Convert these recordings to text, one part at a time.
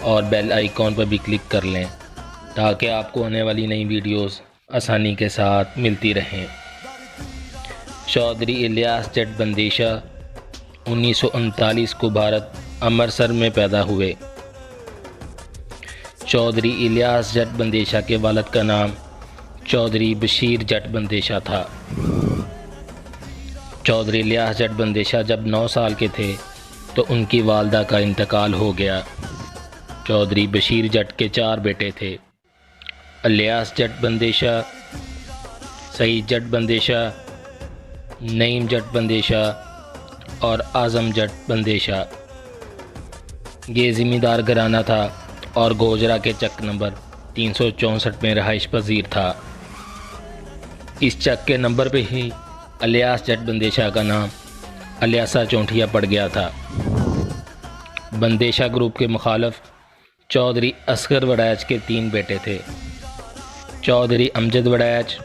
اور bell icon پر بھی click کر لیں تاکہ آپ کو آنے والی نئی ویڈیوز آسانی کے ساتھ ملتی رہیں۔ چودھری الیاس جٹ بندیشا 1939 کو بھارت امرتسر میں پیدا ہوئے۔ چودھری الیاس جٹ بندیشا کے والد کا نام چودھری بشیر جٹ بندیشا تھا۔ چودھری الیاس جٹ بندیشا جب 9 سال کے تھے تو ان کی والدہ کا انتقال ہو گیا۔ چودھری بشیر جٹ کے 4 بیٹے تھے: الیاس جٹ بندیشا، سعید جٹ بندیشا، نعیم جٹ بندیشا اور اعظم جٹ بندیشا۔ یہ زمیندار گھرانہ تھا اور گوجرا کے چک نمبر 364 میں رہائش پذیر تھا۔ اس چک کے نمبر پہ ہی الیاس جٹ بندیشا کا نام الیاسا چونٹیا پڑ گیا تھا۔ بندیشا گروپ کے مخالف چودھری اصغر وڑائچ کے 3 بیٹے تھے: چودھری امجد وڑائچ،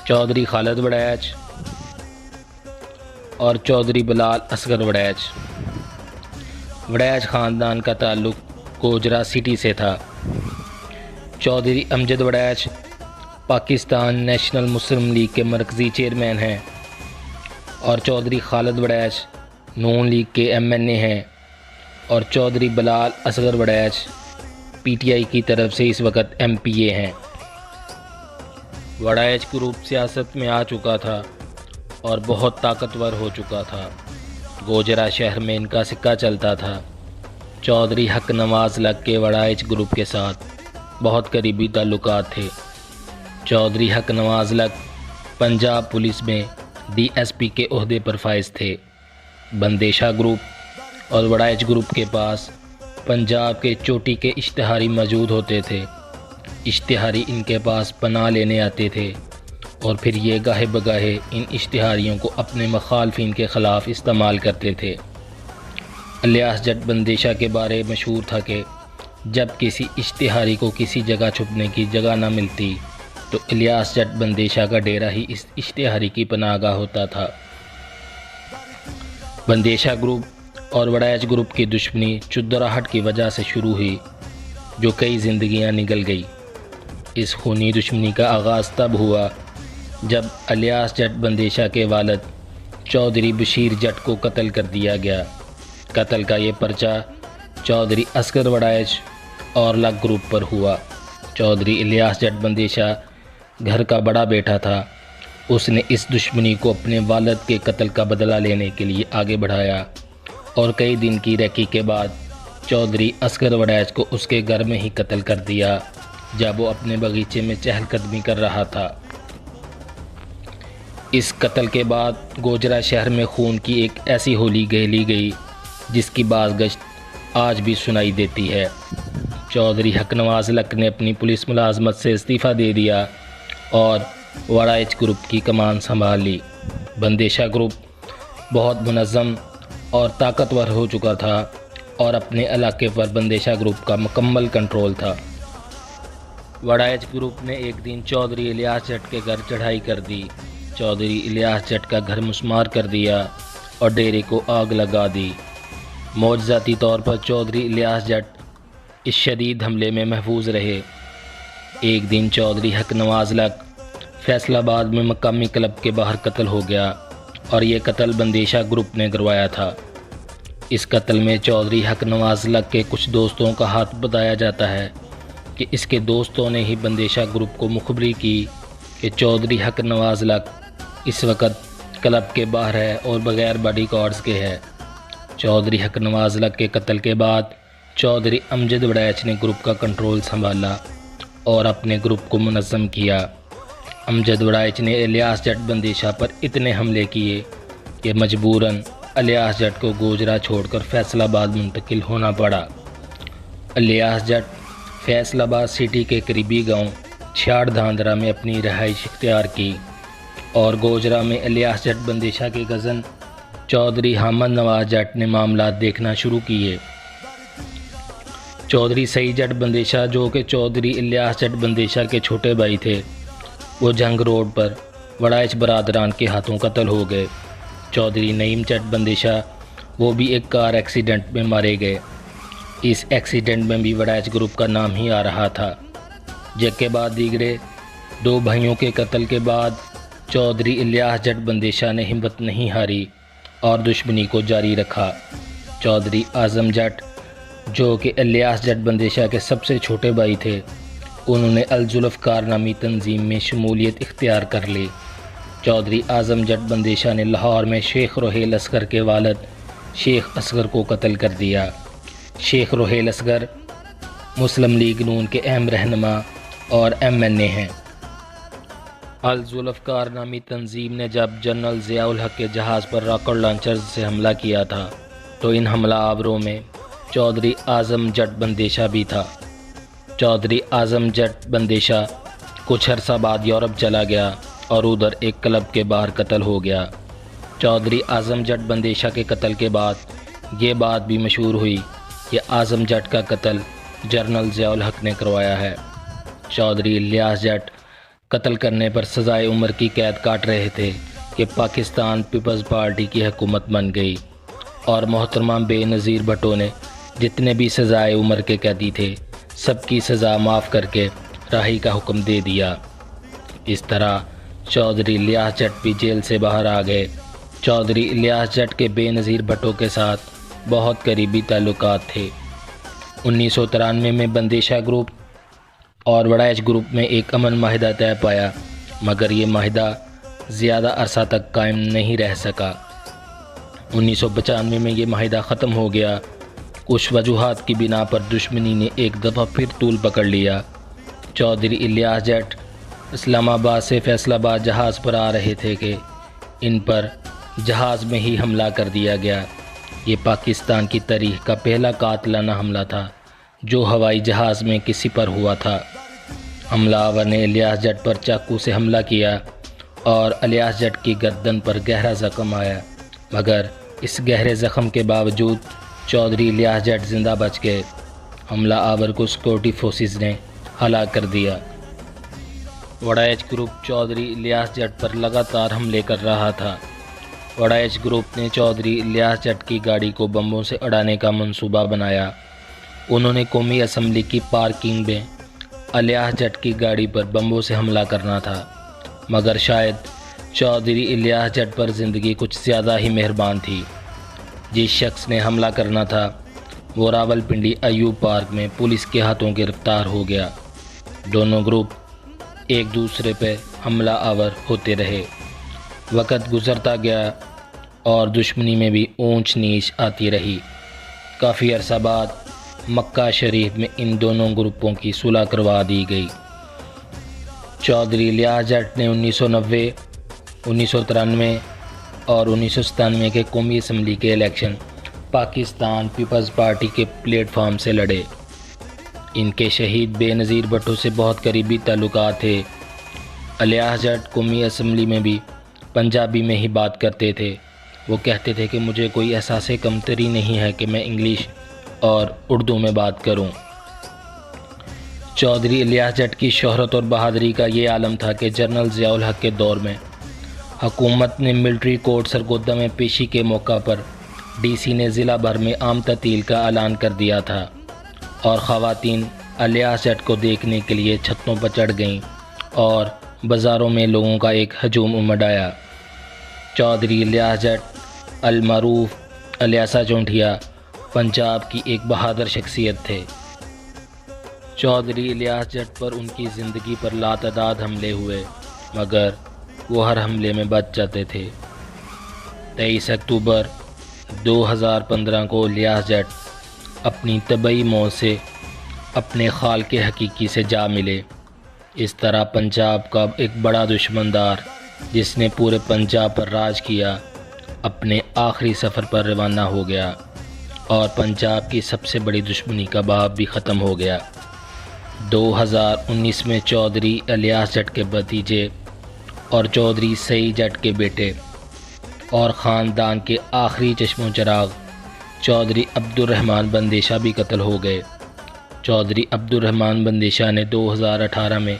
چودھری خالد وڑائچ اور چودھری بلال اصغر وڑائچ۔ وڑائچ خاندان کا تعلق گوجرا سٹی سے تھا۔ چودھری امجد وڑائچ پاکستان نیشنل مسلم لیگ کے مرکزی چیئرمین ہیں اور چودھری خالد وڑائچ نون لیگ کے MNA ہیں اور چودھری بلال اصغر وڑائچ PTI کی طرف سے اس وقت MPA ہیں۔ وڑائچ گروپ سیاست میں آ چکا تھا اور بہت طاقتور ہو چکا تھا۔ گوجرا شہر میں ان کا سکہ چلتا تھا۔ چودھری حق نواز لگ کے وڑائچ گروپ کے ساتھ بہت قریبی تعلقات تھے۔ چودھری حق نواز لگ پنجاب پولیس میں DSP کے عہدے پر فائز تھے۔ بندیشا گروپ اور وڑائچ گروپ کے پاس پنجاب کے چوٹی کے اشتہاری موجود ہوتے تھے۔ اشتہاری ان کے پاس پناہ لینے آتے تھے اور پھر یہ گاہے بگاہے ان اشتہاریوں کو اپنے مخالفین کے خلاف استعمال کرتے تھے۔ الیاس جٹ بندیشا کے بارے مشہور تھا کہ جب کسی اشتہاری کو کسی جگہ چھپنے کی جگہ نہ ملتی تو الیاس جٹ بندیشا کا ڈیرہ ہی اس اشتہاری کی پناہ گاہ ہوتا تھا۔ بندیشا گروپ اور وڑائچ گروپ کی دشمنی چودراہٹ کی وجہ سے شروع ہوئی جو کئی زندگیاں نگل گئی۔ اس خونی دشمنی کا آغاز تب ہوا جب الیاس جٹ بندیشا کے والد چودھری بشیر جٹ کو قتل کر دیا گیا۔ قتل کا یہ پرچہ چودھری اصغر وڑائچ اور لگ گروپ پر ہوا۔ چودھری الیاس جٹ بندیشا گھر کا بڑا بیٹا تھا۔ اس نے اس دشمنی کو اپنے والد کے قتل کا بدلہ لینے کے لیے آگے بڑھایا اور کئی دن کی ریکی کے بعد چودھری اصغر وڑائچ کو اس کے گھر میں ہی قتل کر دیا جب وہ اپنے باغیچے میں چہل قدمی کر رہا تھا۔ اس قتل کے بعد گوجرا شہر میں خون کی ایک ایسی ہولی کھیلی گئی جس کی بازگشت آج بھی سنائی دیتی ہے۔ چودھری حق نواز لک نے اپنی پولیس ملازمت سے استعفیٰ دے دیا اور وڑائچ گروپ کی کمان سنبھال لی۔ بندیشا گروپ بہت منظم اور طاقتور ہو چکا تھا اور اپنے علاقے پر بندیشا گروپ کا مکمل کنٹرول تھا۔ وڑائچ گروپ نے ایک دن چودھری الیاس جٹ کے گھر چڑھائی کر دی۔ چودھری الیاس جٹ کا گھر مسمار کر دیا اور ڈیرے کو آگ لگا دی۔ معجزاتی طور پر چودھری الیاس جٹ اس شدید حملے میں محفوظ رہے۔ ایک دن چودھری حق نواز لگ فیصل آباد میں مقامی کلب کے باہر قتل ہو گیا اور یہ قتل بندیشا گروپ نے کروایا تھا۔ اس قتل میں چودھری حق نواز لگ کے کچھ دوستوں کا ہاتھ بتایا جاتا ہے کہ اس کے دوستوں نے ہی بندیشا گروپ کو مخبری کی کہ چودھری حق نواز لگ اس وقت کلب کے باہر ہے اور بغیر باڈی گارڈز کے ہے۔ چودھری حق نواز لگ کے قتل کے بعد چودھری امجد وڑائچ نے گروپ کا کنٹرول سنبھالا اور اپنے گروپ کو منظم کیا۔ امجد وڑائچ نے الیاس جٹ بندیشا پر اتنے حملے کیے کہ مجبوراً الیاس جٹ کو گوجرا چھوڑ کر فیصل آباد منتقل ہونا پڑا۔ الیاس جٹ فیصل آباد سٹی کے قریبی گاؤں چھیاڑ دھاندرا میں اپنی رہائش اختیار کی اور گوجرا میں الیاس جٹ بندیشا کے کزن چودھری حامد نواز جٹ نے معاملات دیکھنا شروع کیے۔ چودھری سعید جٹ بندیشا جو کہ چودھری الیاس جٹ بندیشا کے چھوٹے بھائی تھے، وہ جنگ روڈ پر وڑائچ برادران کے ہاتھوں قتل ہو گئے۔ چودھری نعیم جٹ بندیشا وہ بھی ایک کار ایکسیڈنٹ میں مارے گئے۔ اس ایکسیڈنٹ میں بھی وڑائچ گروپ کا نام ہی آ رہا تھا۔ یک کے بعد دیگرے 2 بھائیوں کے قتل کے بعد چودھری الیاس جٹ بندیشاہ نے ہمت نہیں ہاری اور دشمنی کو جاری رکھا۔ چودھری اعظم جٹ جو کہ الیاس جٹ بندیشاہ کے سب سے چھوٹے بھائی تھے، انہوں نے الذوالفقار نامی تنظیم میں شمولیت اختیار کر لی۔ چودھری اعظم جٹ بندیشاہ نے لاہور میں شیخ روہیل اصغر کے والد شیخ اصغر کو قتل کر دیا۔ شیخ روہیل اصغر مسلم لیگ نون کے اہم رہنما اور MNA ہیں۔ الذوالفقار نامی تنظیم نے جب جنرل ضیاء الحق کے جہاز پر راکٹ لانچرز سے حملہ کیا تھا تو ان حملہ آوروں میں چودھری اعظم جٹ بندیشاہ بھی تھا۔ چودھری اعظم جٹ بندیشاہ کچھ عرصہ بعد یورپ چلا گیا اور ادھر ایک کلب کے باہر قتل ہو گیا۔ چودھری اعظم جٹ بندیشاہ کے قتل کے بعد یہ بات بھی مشہور ہوئی کہ اعظم جٹ کا قتل جنرل ضیاء الحق نے کروایا ہے۔ چودھری الیاس جٹ قتل کرنے پر سزائے عمر کی قید کاٹ رہے تھے کہ پاکستان پیپلز پارٹی کی حکومت بن گئی اور محترمہ بے نظیر بھٹو نے جتنے بھی سزائے عمر کے قیدی تھے سب کی سزا معاف کر کے رہائی کا حکم دے دیا۔ اس طرح چودھری الیاس جٹ بھی جیل سے باہر آ گئے۔ چودھری الیاس جٹ کے بے نظیر بھٹو کے ساتھ بہت قریبی تعلقات تھے۔ 1993 میں بندیشاہ گروپ اور وڑائچ گروپ میں ایک امن معاہدہ طے پایا، مگر یہ معاہدہ زیادہ عرصہ تک قائم نہیں رہ سکا۔ 1995 میں یہ معاہدہ ختم ہو گیا۔ کچھ وجوہات کی بنا پر دشمنی نے ایک دفعہ پھر طول پکڑ لیا۔ چودھری الیاس جٹ اسلام آباد سے فیصل آباد جہاز پر آ رہے تھے کہ ان پر جہاز میں ہی حملہ کر دیا گیا۔ یہ پاکستان کی تاریخ کا پہلا قاتلانہ حملہ تھا جو ہوائی جہاز میں کسی پر ہوا تھا۔ حملہ آور نے الیاس جٹ پر چاقو سے حملہ کیا اور الیاس جٹ کی گردن پر گہرا زخم آیا، مگر اس گہرے زخم کے باوجود چودھری الیاس جٹ زندہ بچ گئے۔ حملہ آور کو سیکورٹی فورسز نے ہلاک کر دیا۔ وڑائچ گروپ چودھری الیاس جٹ پر لگاتار حملے کر رہا تھا۔ وڑائچ گروپ نے چودھری الیاس جٹ کی گاڑی کو بموں سے اڑانے کا منصوبہ بنایا۔ انہوں نے قومی اسمبلی کی پارکنگ میں الیاس جٹ کی گاڑی پر بموں سے حملہ کرنا تھا، مگر شاید چودھری الیاس جٹ پر زندگی کچھ زیادہ ہی مہربان تھی۔ جس شخص نے حملہ کرنا تھا وہ راولپنڈی ایوب پارک میں پولیس کے ہاتھوں گرفتار ہو گیا۔ دونوں گروپ ایک دوسرے پہ حملہ آور ہوتے رہے۔ وقت گزرتا گیا اور دشمنی میں بھی اونچ نیچ آتی رہی۔ کافی عرصہ بعد مکہ شریف میں ان دونوں گروپوں کی صلح کروا دی گئی۔ چودھری الیاس جٹ نے 1990، 1993 اور 1997 کے قومی اسمبلی کے الیکشن پاکستان پیپلز پارٹی کے پلیٹ فارم سے لڑے۔ ان کے شہید بے نظیر بھٹو سے بہت قریبی تعلقات تھے۔ الیاس جٹ قومی اسمبلی میں بھی پنجابی میں ہی بات کرتے تھے۔ وہ کہتے تھے کہ مجھے کوئی احساس کمتری نہیں ہے کہ میں انگلش اور اردو میں بات کروں۔ چودھری الیاس جٹ کی شہرت اور بہادری کا یہ عالم تھا کہ جنرل ضیاء الحق کے دور میں حکومت نے ملٹری کورٹ سرگودہ میں پیشی کے موقع پر DC نے ضلع بھر میں عام تعطیل کا اعلان کر دیا تھا اور خواتین الیاس جٹ کو دیکھنے کے لیے چھتوں پر چڑھ گئیں اور بازاروں میں لوگوں کا ایک ہجوم امڈ آیا۔ چودھری الیاس جٹ المعروف الیاسا چونٹھیا پنجاب کی ایک بہادر شخصیت تھے۔ چودھری الیاس جٹ پر ان کی زندگی پر لاتعداد حملے ہوئے، مگر وہ ہر حملے میں بچ جاتے تھے۔ 23 اکتوبر 2015 کو الیاس جٹ اپنی طبعی موت سے اپنے خالق حقیقی سے جا ملے۔ اس طرح پنجاب کا ایک بڑا دشمندار جس نے پورے پنجاب پر راج کیا اپنے آخری سفر پر روانہ ہو گیا اور پنجاب کی سب سے بڑی دشمنی کا باب بھی ختم ہو گیا۔ 2019 میں چودھری الیاس جٹ کے بھتیجے اور چودھری سعید جٹ کے بیٹے اور خاندان کے آخری چشم و چراغ چودھری عبدالرحمان بندیشاہ بھی قتل ہو گئے۔ چودھری عبدالرحمان بندیشاہ نے 2018 میں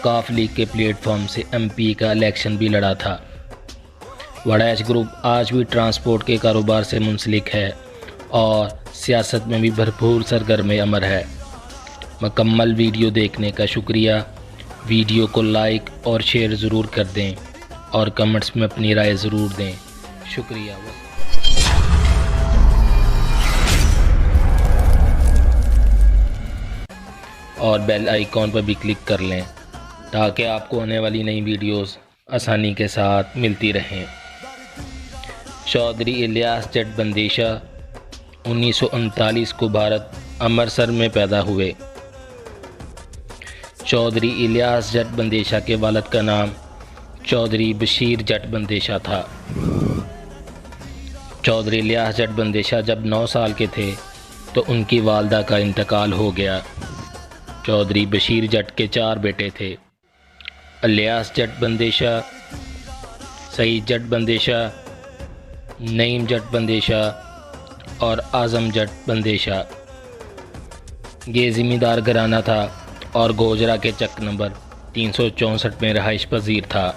کاف لیگ کے پلیٹ فارم سے MP کا الیکشن بھی لڑا تھا۔ وڑائچ گروپ آج بھی ٹرانسپورٹ کے کاروبار سے منسلک ہے اور سیاست میں بھی بھرپور سرگرم عمل ہے۔ مکمل ویڈیو دیکھنے کا شکریہ۔ ویڈیو کو لائک اور شیئر ضرور کر دیں اور کمنٹس میں اپنی رائے ضرور دیں۔ شکریہ۔ اور بیل آئیکن پر بھی کلک کر لیں تاکہ آپ کو آنے والی نئی ویڈیوز آسانی کے ساتھ ملتی رہیں۔ چودھری الیاس جٹ بندیشا 1939 کو بھارت امرتسر میں پیدا ہوئے۔ چودھری الیاس جٹ بندیشا کے والد کا نام چودھری بشیر جٹ بندیشا تھا۔ چودھری الیاس جٹ بندیشا جب 9 سال کے تھے تو ان کی والدہ کا انتقال ہو گیا۔ چودھری بشیر جٹ کے 4 بیٹے تھے: الیاس جٹ بندیشا، سعید جٹ بندیشا، نعیم جٹ بندیشا اور اعظم جٹ بندیشا۔ یہ زمیندار گھرانہ تھا اور گوجرا کے چک نمبر 364 میں رہائش پذیر تھا۔